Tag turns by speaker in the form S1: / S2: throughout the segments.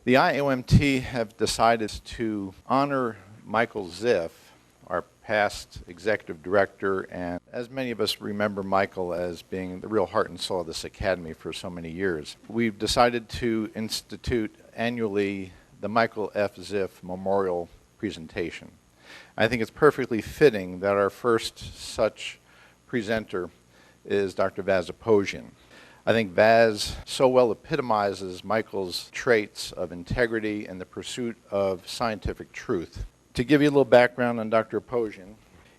S1: The IAOMT have decided to honor Michael Ziff, our past executive director, and as many of us remember Michael as being the real heart and soul of this academy for so many years. We've decided to institute annually the Michael F. Ziff Memorial Presentation. I think it's perfectly fitting that our first such presenter is Dr. Vasken Aposhian. I think Vaz so well epitomizes Michael's traits of integrity and the pursuit of scientific truth. To give you a little background on Dr. Aposhian,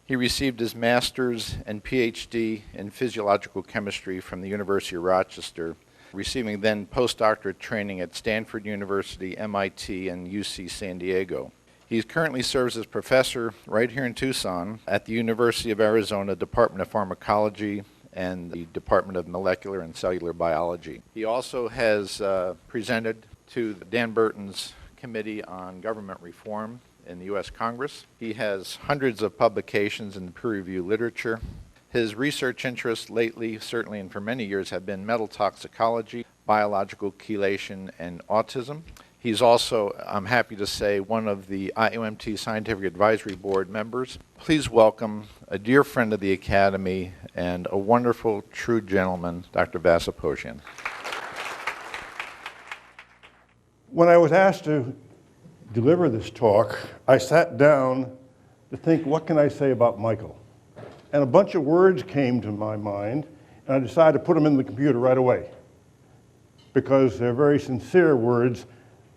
S1: he received his master's and PhD in physiological chemistry from the University of Rochester, receiving then postdoctorate training at Stanford University, MIT, and UC San Diego. He currently serves as professor right here in Tucson at the University of Arizona Department of Pharmacology and the Department of Molecular and Cellular Biology. He also has presented to Dan Burton's Committee on Government Reform in the U.S. Congress. He has hundreds of publications in peer-reviewed literature. His research interests lately, certainly and for many years, have been metal toxicology, biological chelation, and autism. He's also, I'm happy to say, one of the IAOMT Scientific Advisory Board members. Please welcome a dear friend of the Academy and a wonderful, true gentleman, Dr. Vasken Aposhian.
S2: When I was asked to deliver this talk, I sat down to think, what can I say about Michael? And a bunch of words came to my mind, and I decided to put them in the computer right away, because they're very sincere words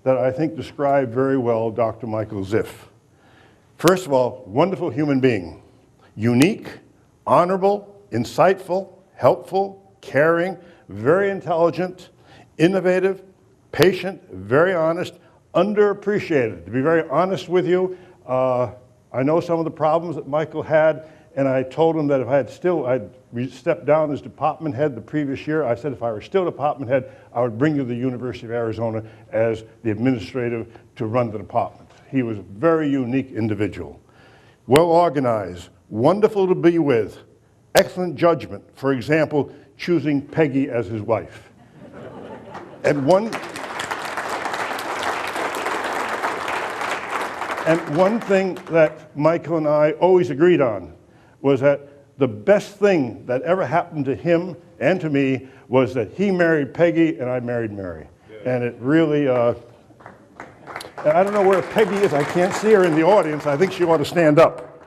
S2: that I think describe very well Dr. Michael Ziff. First of all, wonderful human being. Unique, honorable, insightful, helpful, caring, very intelligent, innovative, patient, very honest, underappreciated. To be very honest with you, I know some of the problems that Michael had, and I told him that if I'd stepped down as department head the previous year, I said if I were still department head, I would bring you to the University of Arizona as the administrative to run the department. He was a very unique individual. Well organized, wonderful to be with, excellent judgment. For example, choosing Peggy as his wife. And one thing that Michael and I always agreed on was that the best thing that ever happened to him and to me was that he married Peggy and I married Mary. Yeah. And it really, I don't know where Peggy is. I can't see her in the audience. I think she ought to stand up.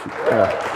S2: Yeah.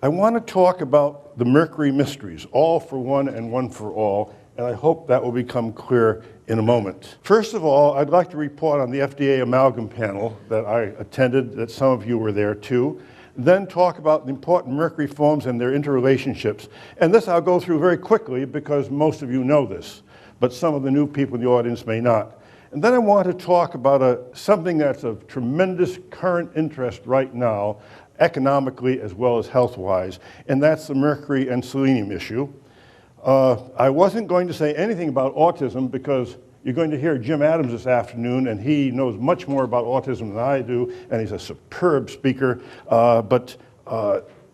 S2: I want to talk about the mercury mysteries, all for one and one for all, and I hope that will become clear in a moment. First of all, I'd like to report on the FDA amalgam panel that I attended, that some of you were there too, then talk about the important mercury forms and their interrelationships. And this I'll go through very quickly because most of you know this, but some of the new people in the audience may not. And then I want to talk about something that's of tremendous current interest right now, economically as well as health-wise, and that's the mercury and selenium issue. I wasn't going to say anything about autism because you're going to hear Jim Adams this afternoon, and he knows much more about autism than I do, and he's a superb speaker. But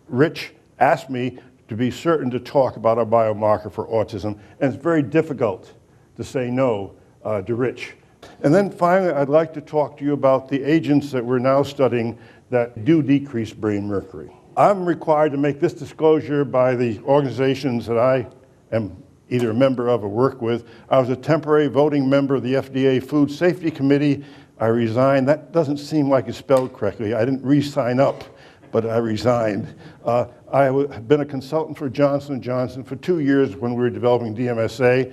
S2: Rich asked me to be certain to talk about our biomarker for autism, and it's very difficult to say no to Rich. And then finally, I'd like to talk to you about the agents that we're now studying that do decrease brain mercury. I'm required to make this disclosure by the organizations that I am either a member of or work with. I was a temporary voting member of the FDA Food Safety Committee. I resigned. That doesn't seem like it's spelled correctly. I didn't re-sign up, but I resigned. I have been a consultant for Johnson & Johnson for 2 years when we were developing DMSA,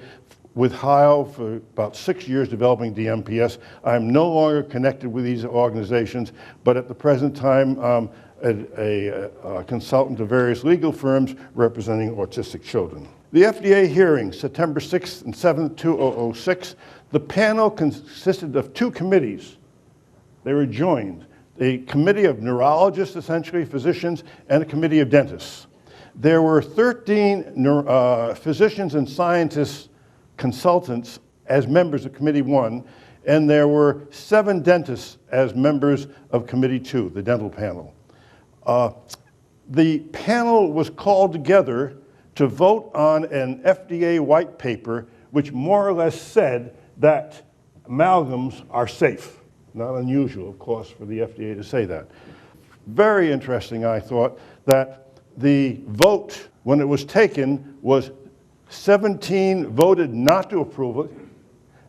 S2: with Heil for about 6 years developing DMPS. I'm no longer connected with these organizations, but at the present time, a consultant to various legal firms representing autistic children. The FDA hearing, September 6th and 7th, 2006, the panel consisted of 2 committees. They were joined. A committee of neurologists, essentially, physicians, and a committee of dentists. There were 13 physicians and scientists consultants as members of Committee 1, and there were 7 dentists as members of Committee 2, the dental panel. The panel was called together to vote on an FDA white paper which more or less said that amalgams are safe. Not unusual, of course, for the FDA to say that. Very interesting, I thought, that the vote, when it was taken, was 17 voted not to approve it,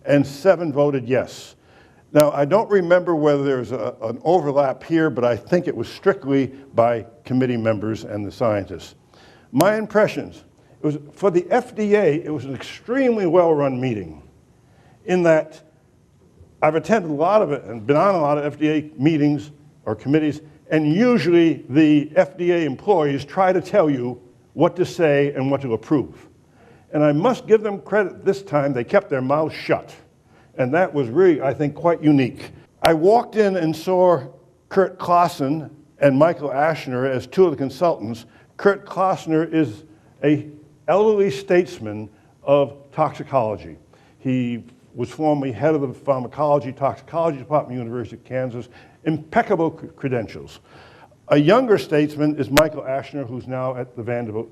S2: and 7 voted yes. Now, I don't remember whether there's an overlap here, but I think it was strictly by committee members and the scientists. My impressions, for the FDA, it was an extremely well-run meeting, in that I've attended a lot of it and been on a lot of FDA meetings or committees, and usually the FDA employees try to tell you what to say and what to approve. And I must give them credit this time, they kept their mouths shut. And that was really, I think, quite unique. I walked in and saw Kurt Klassen and Michael Aschner as 2 of the consultants. Kurt Klassner is an elderly statesman of toxicology. He was formerly head of the pharmacology toxicology department, University of Kansas, impeccable credentials. A younger statesman is Michael Aschner, who's now at the Vanderbilt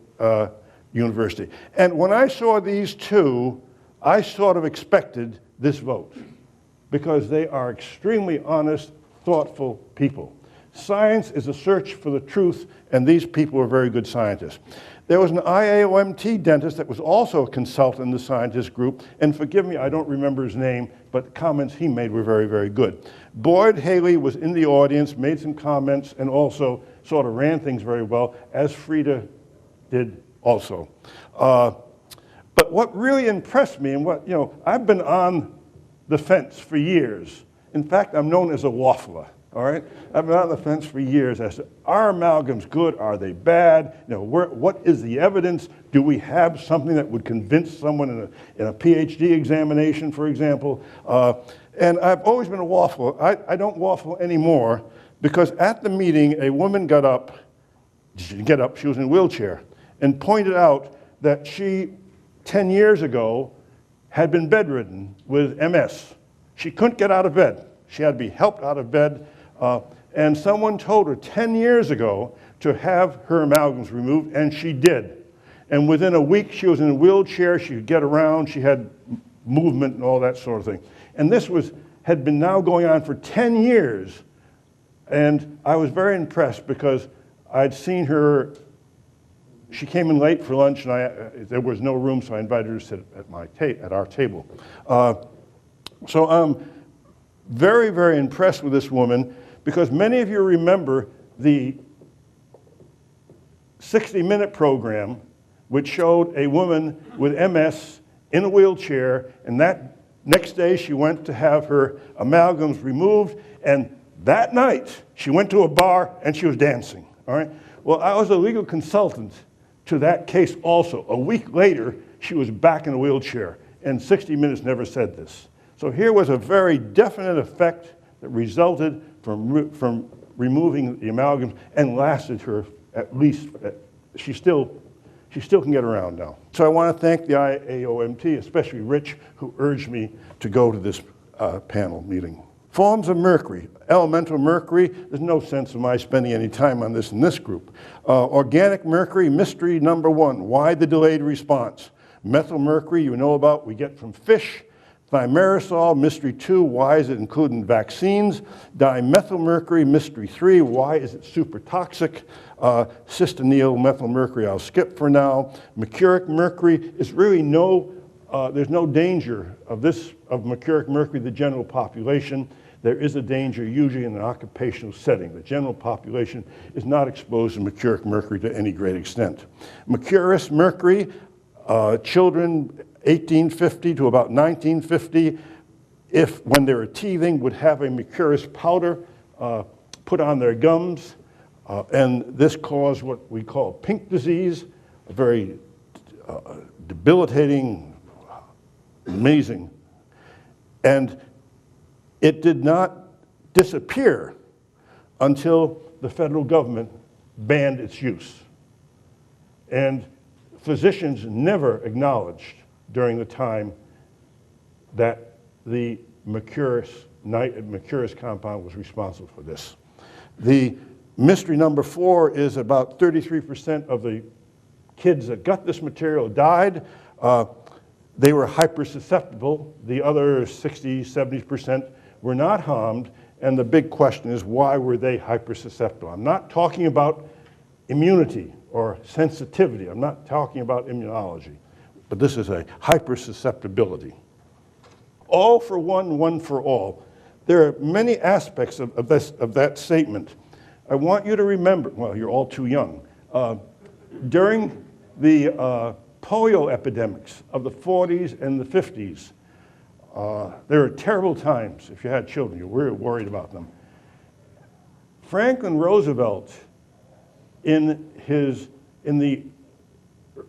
S2: University. And when I saw these 2, I sort of expected this vote, because they are extremely honest, thoughtful people. Science is a search for the truth, and these people are very good scientists. There was an IAOMT dentist that was also a consultant in the scientist group, and forgive me, I don't remember his name, but the comments he made were very, very good. Boyd Haley was in the audience, made some comments, and also sort of ran things very well, as Frida did also. But what really impressed me, and what, I've been on the fence for years. In fact, I'm known as a waffler, all right? I've been on the fence for years as to, are amalgams good, are they bad? What is the evidence? Do we have something that would convince someone in a PhD examination, for example? And I've always been a waffler. I don't waffle anymore, because at the meeting, a woman got up, she was in a wheelchair, and pointed out that she, 10 years ago, had been bedridden with MS. She couldn't get out of bed. She had to be helped out of bed. And someone told her 10 years ago to have her amalgams removed, and she did. And within a week, she was in a wheelchair. She could get around. She had movement and all that sort of thing. And this had been now going on for 10 years. And I was very impressed, because I'd seen her. She came in late for lunch, and there was no room, so I invited her to sit at our table. So I'm very, very impressed with this woman, because many of you remember the 60-minute program, which showed a woman with MS in a wheelchair, and that next day she went to have her amalgams removed, and that night she went to a bar and she was dancing, all right? Well, I was a legal consultant to that case also. A week later, she was back in a wheelchair, and 60 Minutes never said this. So here was a very definite effect that resulted from removing the amalgams and lasted her at least, she still can get around now. So I want to thank the IAOMT, especially Rich, who urged me to go to this panel meeting. Forms of mercury, elemental mercury, there's no sense of my spending any time on this in this group. Organic mercury, mystery number 1, why the delayed response? Methyl mercury, you know about, we get from fish. Thimerosal, mystery 2, why is it included in vaccines? Dimethyl mercury, mystery 3, why is it super toxic? Cystonyl methyl mercury, I'll skip for now. Mercuric mercury is really there's no danger of mercuric mercury, the general population. There is a danger usually in an occupational setting. The general population is not exposed to mercuric mercury to any great extent. Mercurous mercury, children 1850 to about 1950, when they were teething, would have a mercurous powder put on their gums, and this caused what we call pink disease, a very debilitating, amazing. And it did not disappear until the federal government banned its use. And physicians never acknowledged during the time that the mercurous compound was responsible for this. The mystery number 4 is about 33% of the kids that got this material died. They were hypersusceptible. The other 60, 70% were not harmed. And the big question is, why were they hypersusceptible? I'm not talking about immunity or sensitivity. I'm not talking about immunology. But this is a hypersusceptibility. All for one, one for all. There are many aspects of that statement. I want you to remember, well, you're all too young. During the polio epidemics of the 40s and the 50s, there were terrible times. If you had children, you were worried about them. Franklin Roosevelt, in the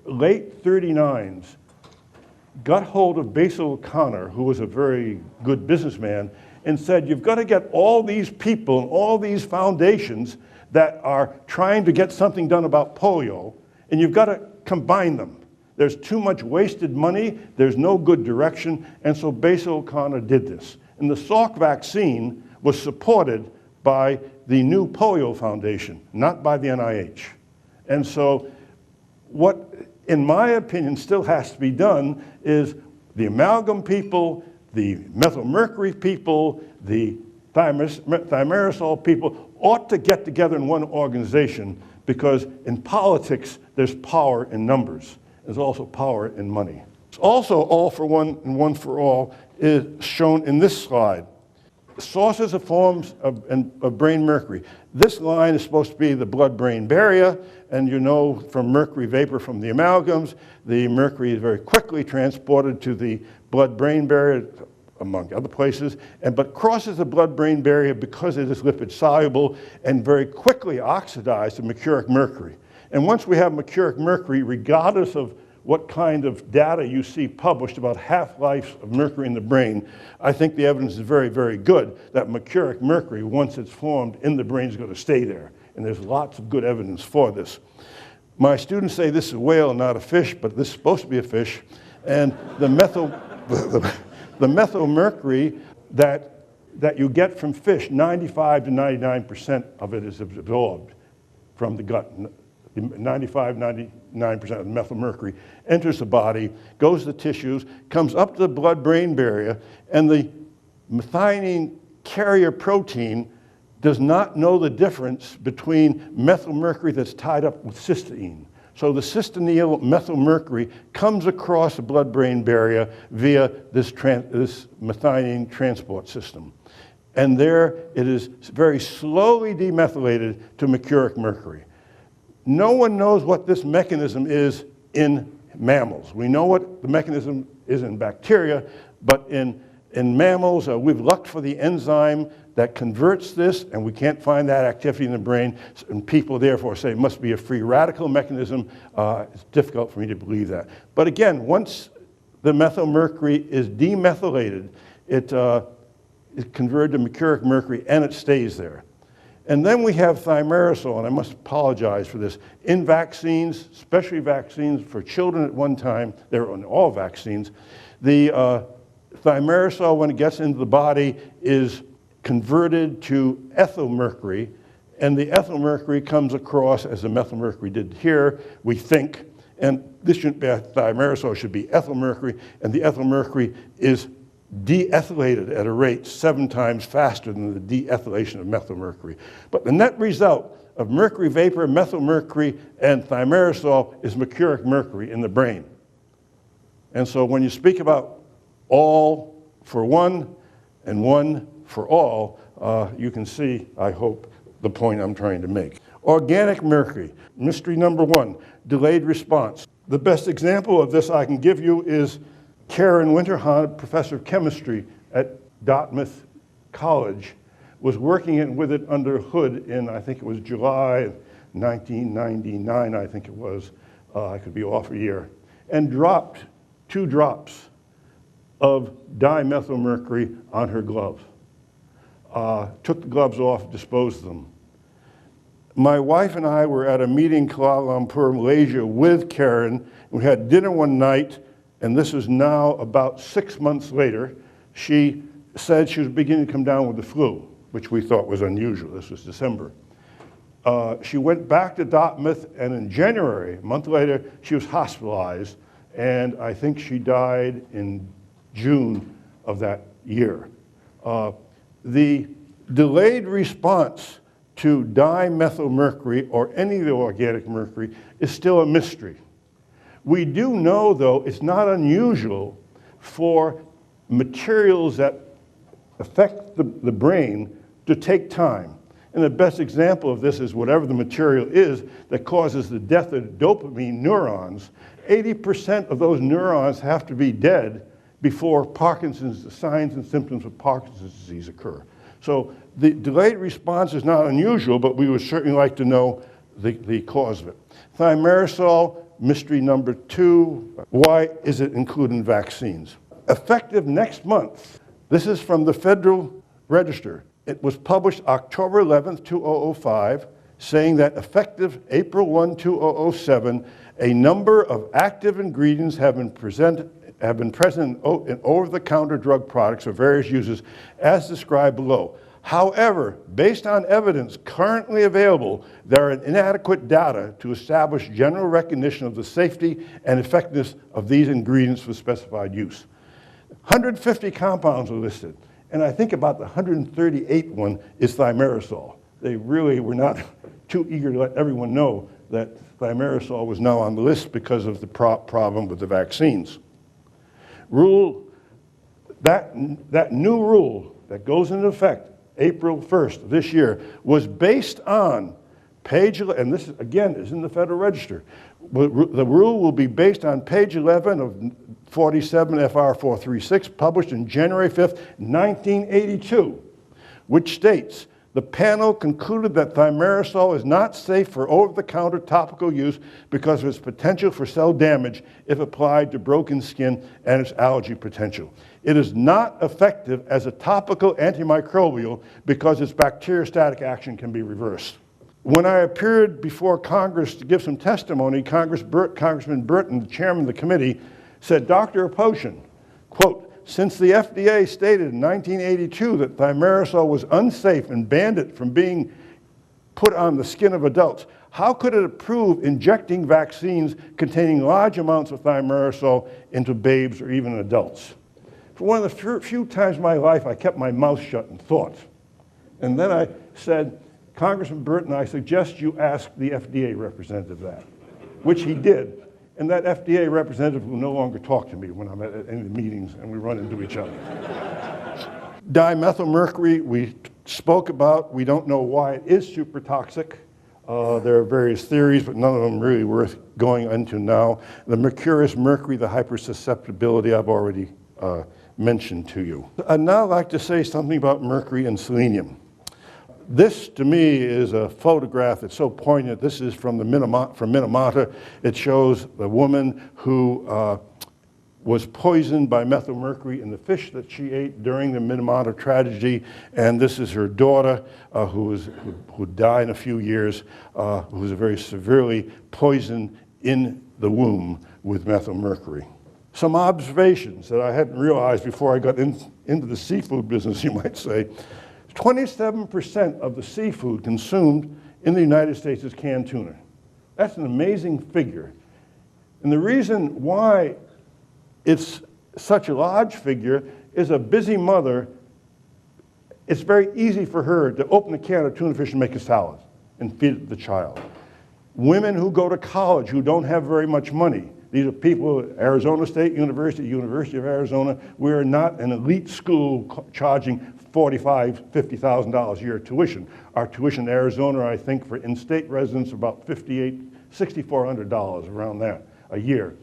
S2: late 39s, got hold of Basil O'Connor, who was a very good businessman, and said, you've got to get all these people and all these foundations that are trying to get something done about polio, and you've got to combine them. There's too much wasted money, there's no good direction, and so Basil O'Connor did this. And the Salk vaccine was supported by the new Polio Foundation, not by the NIH. And so what, in my opinion, still has to be done is the amalgam people, the methylmercury people, the thimerosal people ought to get together in one organization, because in politics, there's power in numbers. There's also power in money. It's also all for one and one for all is shown in this slide. Sources of forms of brain mercury. This line is supposed to be the blood-brain barrier, and you know from mercury vapor from the amalgams, the mercury is very quickly transported to the blood-brain barrier, among other places, but crosses the blood-brain barrier because it is lipid-soluble and very quickly oxidized to mercuric mercury. And once we have mercuric mercury, regardless of what kind of data you see published about half-life of mercury in the brain, I think the evidence is very, very good that mercuric mercury, once it's formed in the brain, is going to stay there. And there's lots of good evidence for this. My students say this is a whale, not a fish, but this is supposed to be a fish. And the methylmercury that you get from fish, 95 to 99% of it is absorbed from the gut. 95, 99% of the methylmercury enters the body, goes to the tissues, comes up to the blood-brain barrier, and the methionine carrier protein does not know the difference between methylmercury that's tied up with cysteine. So the cysteine methylmercury comes across the blood-brain barrier via this methionine transport system. And there it is very slowly demethylated to mercuric mercury. No one knows what this mechanism is in mammals. We know what the mechanism is in bacteria, but in mammals, we've looked for the enzyme that converts this, and we can't find that activity in the brain, and people therefore say it must be a free radical mechanism. It's difficult for me to believe that. But again, once the methylmercury is demethylated, it is converted to mercuric mercury, and it stays there. And then we have thimerosal, and I must apologize for this. In vaccines, especially vaccines for children at one time, they're on all vaccines, the thimerosal, when it gets into the body, is converted to ethylmercury, and the ethylmercury comes across as the methylmercury did here, we think, and this shouldn't be thimerosal, it should be ethylmercury, and the ethylmercury is deethylated at a rate 7 times faster than the deethylation of methylmercury. But the net result of mercury vapor, methylmercury, and thimerosal is mercuric mercury in the brain. And so when you speak about all for one and one for all, you can see, I hope, the point I'm trying to make. Organic mercury, mystery number 1, delayed response. The best example of this I can give you is Karen Winterhahn, professor of chemistry at Dartmouth College, was working with it under hood in, I think it was July 1999, I think it was. I could be off a year. And dropped 2 drops of dimethylmercury on her glove. Took the gloves off, disposed of them. My wife and I were at a meeting in Kuala Lumpur, Malaysia, with Karen. We had dinner one night, and this is now about 6 months later. She said she was beginning to come down with the flu, which we thought was unusual. This was December. She went back to Dartmouth, and in January, a month later, she was hospitalized, and I think she died in June of that year. The delayed response to dimethylmercury or any of the organic mercury is still a mystery. We do know, though, it's not unusual for materials that affect the brain to take time. And the best example of this is whatever the material is that causes the death of dopamine neurons. 80% of those neurons have to be dead before the signs and symptoms of Parkinson's disease occur. So the delayed response is not unusual, but we would certainly like to know the cause of it. Thimerosal, mystery number 2, why is it included in vaccines? Effective next month, this is from the Federal Register. It was published October 11th, 2005, saying that effective April 1, 2007, a number of active ingredients have been present in over-the-counter drug products for various uses as described below. However, based on evidence currently available, there are inadequate data to establish general recognition of the safety and effectiveness of these ingredients for specified use. 150 compounds are listed, and I think about the 138th one is thimerosal. They really were not too eager to let everyone know that thimerosal was now on the list because of the problem with the vaccines. That new rule that goes into effect April 1st of this year was based on page 11, and this again is in the Federal Register. The rule will be based on page 11 of 47 FR 436, published in January 5th, 1982, which states, the panel concluded that thimerosal is not safe for over-the-counter topical use because of its potential for cell damage if applied to broken skin and its allergy potential. It is not effective as a topical antimicrobial because its bacteriostatic action can be reversed. When I appeared before Congress to give some testimony, Congressman Burton, the chairman of the committee, said, Dr. Aposhian, quote, since the FDA stated in 1982 that thimerosal was unsafe and banned it from being put on the skin of adults, how could it approve injecting vaccines containing large amounts of thimerosal into babes or even adults? For one of the few times in my life, I kept my mouth shut and thought. And then I said, Congressman Burton, I suggest you ask the FDA representative that, which he did. And that FDA representative will no longer talk to me when I'm at any of the meetings and we run into each other. Dimethylmercury, we spoke about. We don't know why it is super toxic. There are various theories, but none of them really worth going into now. The mercurious mercury, the hypersusceptibility, I've already mentioned to you. I'd now like to say something about mercury and selenium. This, to me, is a photograph that's so poignant. This is from Minamata. It shows the woman who was poisoned by methylmercury in the fish that she ate during the Minamata tragedy. And this is her daughter, who died in a few years, who was very severely poisoned in the womb with methylmercury. Some observations that I hadn't realized before I got into the seafood business, you might say. 27% of the seafood consumed in the United States is canned tuna. That's an amazing figure. And the reason why it's such a large figure is a busy mother. It's very easy for her to open a can of tuna fish and make a salad and feed it to the child. Women who go to college who don't have very much money. These are people at Arizona State University, University of Arizona. We're not an elite school charging $45,000, $50,000 a year tuition. Our tuition in Arizona, I think, for in-state residents, about $6,400, around that, a year.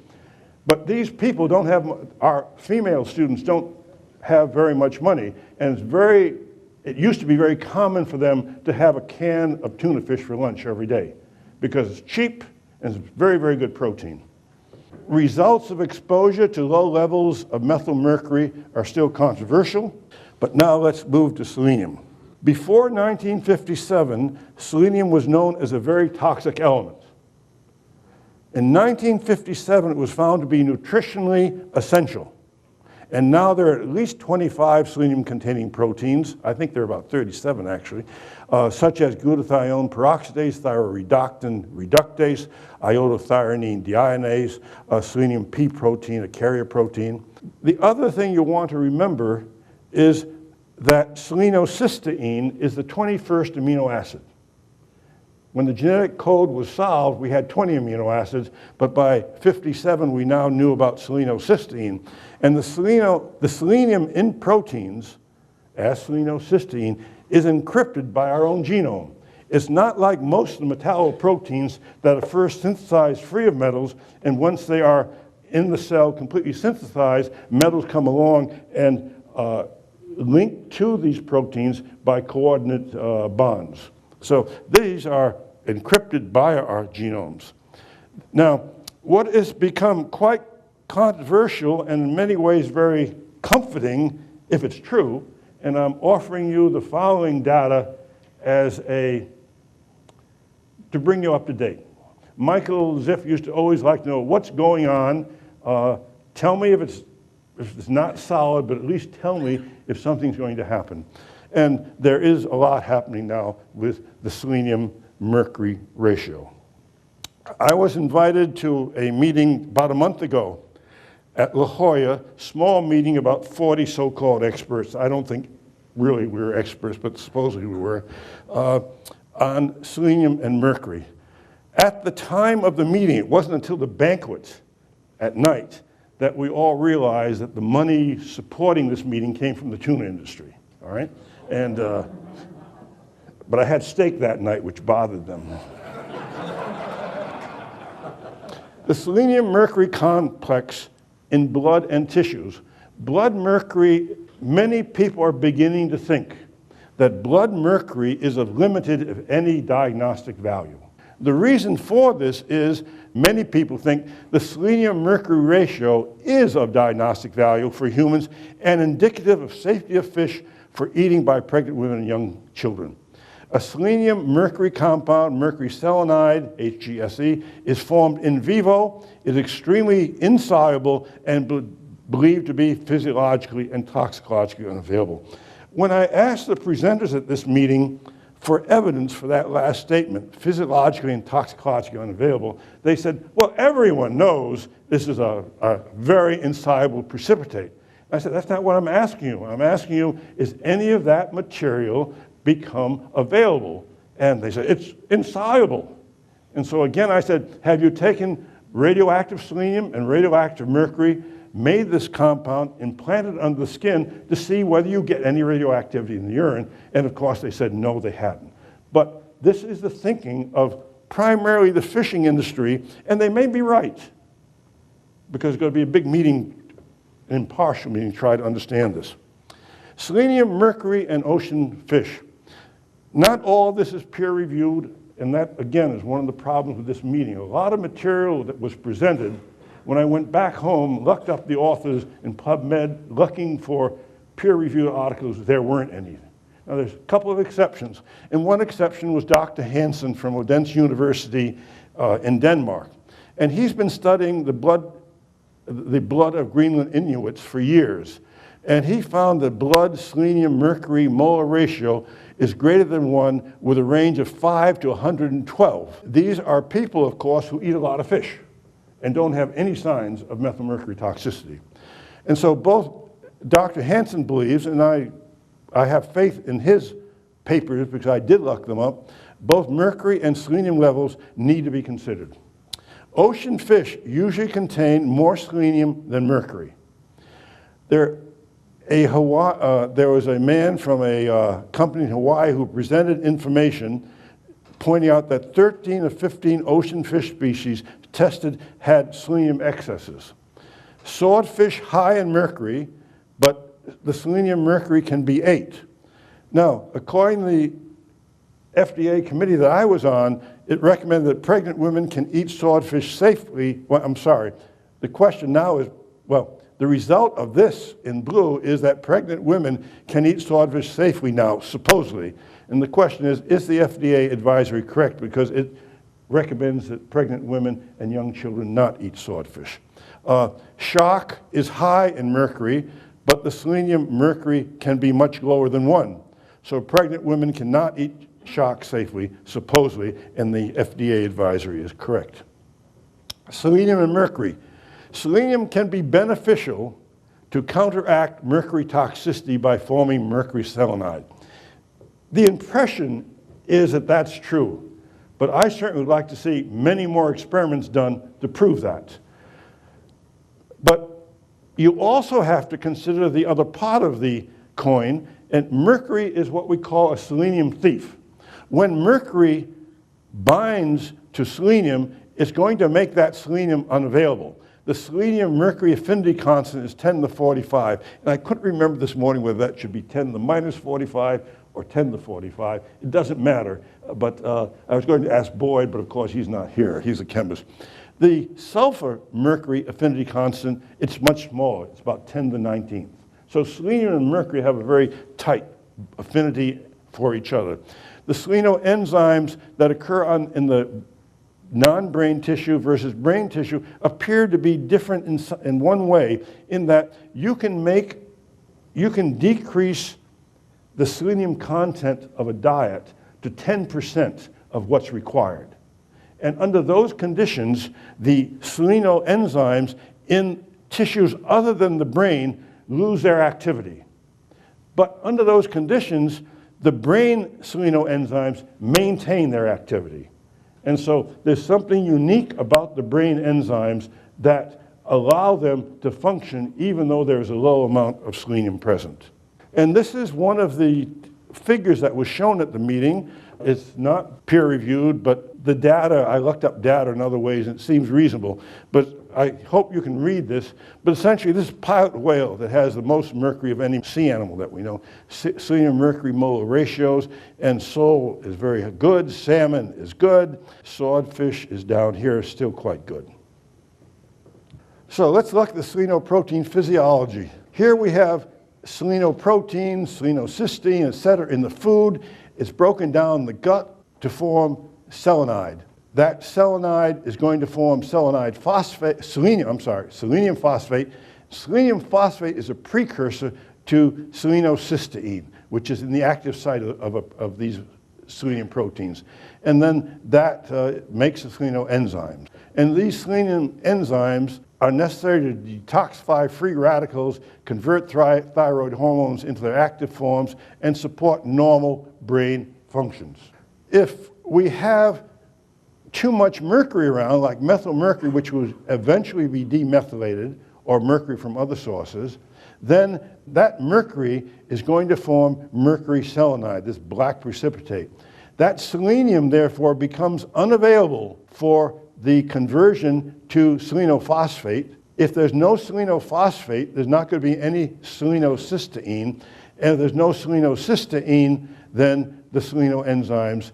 S2: But these people don't have, our female students don't have very much money, and it used to be very common for them to have a can of tuna fish for lunch every day because it's cheap and it's very, very good protein. Results of exposure to low levels of methylmercury are still controversial, but now let's move to selenium. Before 1957, selenium was known as a very toxic element. In 1957, it was found to be nutritionally essential. And now there are at least 25 selenium-containing proteins, I think there are about 37 actually, such as glutathione peroxidase, thyroreductin reductase, iodothyronine deiodinase, selenium P protein, a carrier protein. The other thing you want to remember is that selenocysteine is the 21st amino acid. When the genetic code was solved, we had 20 amino acids, but by 57 we now knew about selenocysteine. And the selenium in proteins, as selenocysteine, is encrypted by our own genome. It's not like most of the metalloproteins that are first synthesized free of metals, and once they are in the cell completely synthesized, metals come along and link to these proteins by coordinate bonds. So these are encrypted by our genomes. Now, what has become quite controversial and in many ways very comforting, if it's true, and I'm offering you the following data as to bring you up to date. Michael Ziff used to always like to know what's going on. Tell me if it's not solid, but at least tell me if something's going to happen. And there is a lot happening now with the selenium-mercury ratio. I was invited to a meeting about a month ago at La Jolla, small meeting, about 40 so-called experts. I don't think really we were experts, but supposedly we were, on selenium and mercury. At the time of the meeting, it wasn't until the banquet at night that we all realized that the money supporting this meeting came from the tuna industry, all right? And, but I had steak that night, which bothered them. The selenium-mercury complex in blood and tissues. Blood mercury, many people are beginning to think that blood mercury is of limited, if any, diagnostic value. The reason for this is many people think the selenium-mercury ratio is of diagnostic value for humans and indicative of safety of fish for eating by pregnant women and young children. A selenium-mercury compound, mercury selenide, HGSE, is formed in vivo, is extremely insoluble, and believed to be physiologically and toxicologically unavailable. When I asked the presenters at this meeting for evidence for that last statement, physiologically and toxicologically unavailable, they said, well, everyone knows this is a very insoluble precipitate. I said, that's not what I'm asking you. I'm asking you, is any of that material become available? And they said, it's insoluble. And so again, I said, have you taken radioactive selenium and radioactive mercury, made this compound, implanted it under the skin to see whether you get any radioactivity in the urine? And of course, they said, no, they hadn't. But this is the thinking of primarily the fishing industry, and they may be right, because it's going to be a big meeting, an impartial meeting, to try to understand this. Selenium, mercury, and ocean fish. Not all of this is peer-reviewed, and that, again, is one of the problems with this meeting. A lot of material that was presented, when I went back home, looked up the authors in PubMed, looking for peer-reviewed articles, there weren't any. Now, there's a couple of exceptions, and one exception was Dr. Hansen from Odense University in Denmark. And he's been studying the blood of Greenland Inuits for years. And he found that blood selenium-mercury molar ratio is greater than 1 with a range of 5 to 112. These are people, of course, who eat a lot of fish and don't have any signs of methylmercury toxicity. And so both Dr. Hansen believes, and I have faith in his papers because I did look them up, both mercury and selenium levels need to be considered. Ocean fish usually contain more selenium than mercury. There was a man from a company in Hawaii who presented information pointing out that 13 of 15 ocean fish species tested had selenium excesses. Swordfish high in mercury, but the selenium mercury can be 8. Now, according to the FDA committee that I was on, it recommended that pregnant women can eat swordfish safely. Well, I'm sorry. The question now is, well, the result of this in blue is that pregnant women can eat swordfish safely now, supposedly. And the question is the FDA advisory correct? Because it recommends that pregnant women and young children not eat swordfish. Shock is high in mercury, but the selenium-mercury can be much lower than 1. So pregnant women cannot eat shock safely, supposedly, and the FDA advisory is correct. Selenium and mercury. Selenium can be beneficial to counteract mercury toxicity by forming mercury selenide. The impression is that that's true, but I certainly would like to see many more experiments done to prove that. But you also have to consider the other part of the coin, and mercury is what we call a selenium thief. When mercury binds to selenium, it's going to make that selenium unavailable. The selenium-mercury affinity constant is 10 to the 45, and I couldn't remember this morning whether that should be 10 to the minus 45 or 10 to the 45. It doesn't matter, but I was going to ask Boyd, but of course he's not here. He's a chemist. The sulfur-mercury affinity constant, it's much smaller. It's about 10 to the 19th. So selenium and mercury have a very tight affinity for each other. The selenoenzymes that occur in the non-brain tissue versus brain tissue appear to be different in one way, in that you can decrease the selenium content of a diet to 10% of what's required. And under those conditions, the selenoenzymes in tissues other than the brain lose their activity. But under those conditions, the brain selenoenzymes maintain their activity. And so there's something unique about the brain enzymes that allow them to function even though there's a low amount of selenium present. And this is one of the figures that was shown at the meeting. It's not peer-reviewed, but the data, I looked up data in other ways, and it seems reasonable. But I hope you can read this. But essentially, this is pilot whale that has the most mercury of any sea animal that we know. Selenium-mercury molar ratios, and sole is very good. Salmon is good. Swordfish is down here, still quite good. So let's look at the selenoprotein physiology. Here we have selenoprotein, selenocysteine, etc. in the food. It's broken down in the gut to form selenide. That selenide is going to form selenium phosphate. Selenium phosphate. Selenium phosphate is a precursor to selenocysteine, which is in the active site of these selenium proteins. And then that makes the selenoenzymes. And these selenium enzymes are necessary to detoxify free radicals, convert thyroid hormones into their active forms, and support normal brain functions. If we have too much mercury around, like methyl mercury, which will eventually be demethylated, or mercury from other sources, then that mercury is going to form mercury selenide, this black precipitate. That selenium, therefore, becomes unavailable for the conversion to selenophosphate. If there's no selenophosphate, there's not going to be any selenocysteine. And if there's no selenocysteine, then the selenoenzymes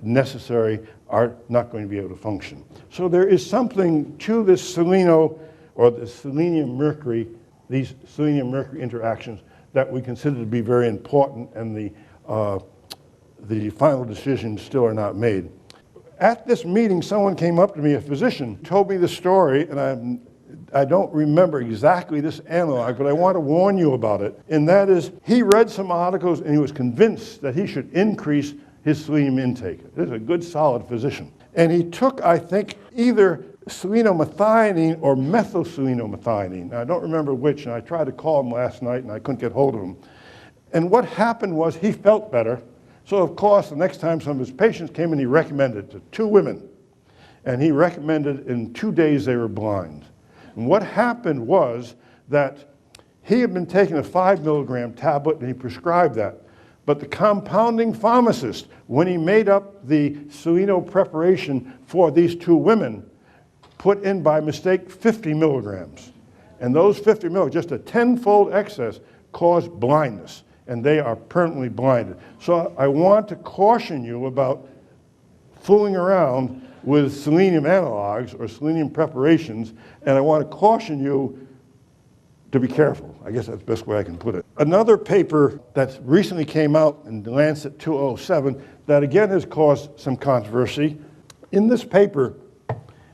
S2: necessary are not going to be able to function. So there is something to this the selenium-mercury, these selenium-mercury interactions that we consider to be very important, and the final decisions still are not made. At this meeting, someone came up to me, a physician, told me the story, and I don't remember exactly this analog, but I want to warn you about it. And that is, he read some articles and he was convinced that he should increase his selenium intake. This is a good, solid physician. And he took, I think, either selenomethionine or methylselenomethionine. Now, I don't remember which, and I tried to call him last night and I couldn't get hold of him. And what happened was he felt better. So, of course, the next time some of his patients came in, he recommended it to 2 women. And he recommended in 2 days they were blind. And what happened was that he had been taking a 5 milligram tablet and he prescribed that. But the compounding pharmacist, when he made up the seleno preparation for these 2 women, put in by mistake 50 milligrams. And those 50 milligrams, just a 10-fold excess, caused blindness. And they are permanently blinded. So I want to caution you about fooling around with selenium analogs or selenium preparations, and I want to caution you to be careful. I guess that's the best way I can put it. Another paper that recently came out in Lancet 207 that again has caused some controversy In this paper,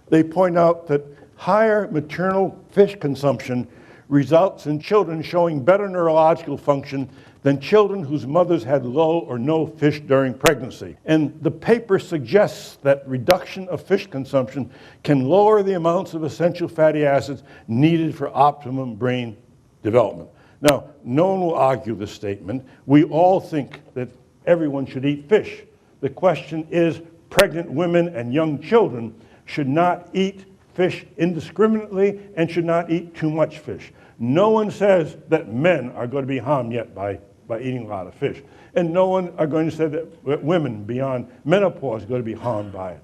S2: they point out that higher maternal fish consumption results in children showing better neurological function than children whose mothers had low or no fish during pregnancy. And the paper suggests that reduction of fish consumption can lower the amounts of essential fatty acids needed for optimum brain development. Now, no one will argue this statement. We all think that everyone should eat fish. The question is, pregnant women and young children should not eat fish indiscriminately and should not eat too much fish. No one says that men are going to be harmed yet by eating a lot of fish. And no one are going to say that women beyond menopause are going to be harmed by it.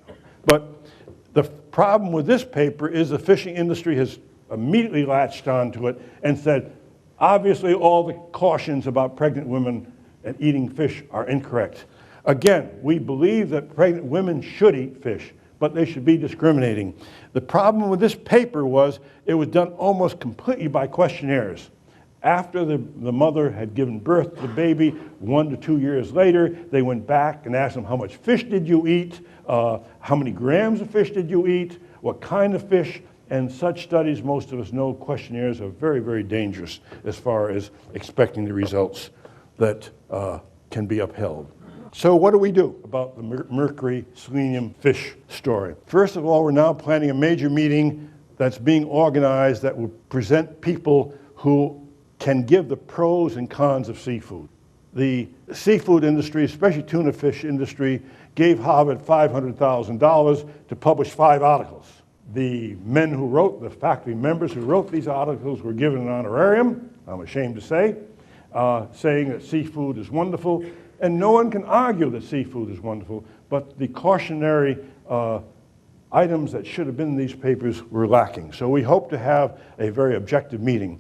S2: But the problem with this paper is the fishing industry has immediately latched onto it and said, obviously all the cautions about pregnant women and eating fish are incorrect. Again, we believe that pregnant women should eat fish, but they should be discriminating. The problem with this paper was it was done almost completely by questionnaires. After the mother had given birth to the baby, 1 to 2 years later, they went back and asked them, how much fish did you eat? How many grams of fish did you eat? What kind of fish? And such studies, most of us know, questionnaires are very, very dangerous as far as expecting the results that can be upheld. So what do we do about the mercury selenium fish story? First of all, we're now planning a major meeting that's being organized that will present people who can give the pros and cons of seafood. The seafood industry, especially tuna fish industry, gave Harvard $500,000 to publish 5 articles. The men who wrote, the faculty members who wrote these articles were given an honorarium, I'm ashamed to say, saying that seafood is wonderful. And no one can argue that seafood is wonderful, but the cautionary items that should have been in these papers were lacking. So we hope to have a very objective meeting.